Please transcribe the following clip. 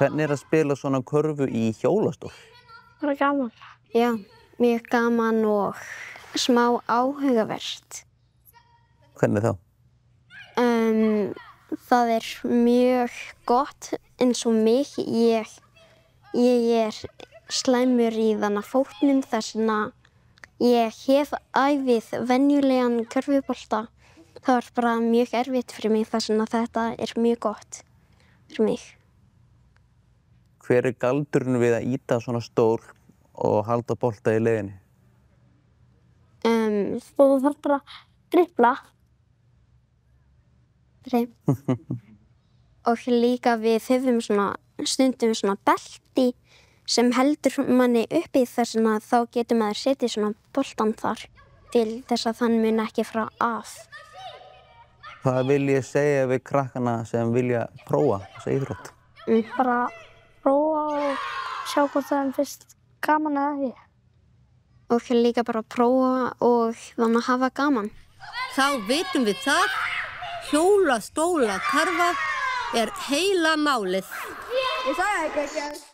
Hvernig að spila svona körfu í hjólastól? Bara gaman. Já, mjög gaman og smá áhugavert. Hvernig þá? Það mjög gott eins og mig. Ég slæmur í þannig fótnum þess vegna ég hef æfið venjulegan körfubolta. Það bara mjög erfitt fyrir mig þess vegna þetta mjög gott fyrir mig. Hver galdurinn við að ýta svona stól og halda bolta í leiðinni? Þú þarf bara að dribbla. Og líka við höfum stundum svona belti sem heldur manni uppi þess vegna þá getur maður setið svona boltan þar til þess að þann mun ekki frá af. Hvað vil ég segja við krakkana sem vilja prófa þessa íþrótt? Bara prófa og sjá hvort það finnst gaman eða ekki. Og líka bara prófa og þannig að hafa gaman. Þá vitum við það, hjólastólakarfa heila málið. Ég sagði ekki.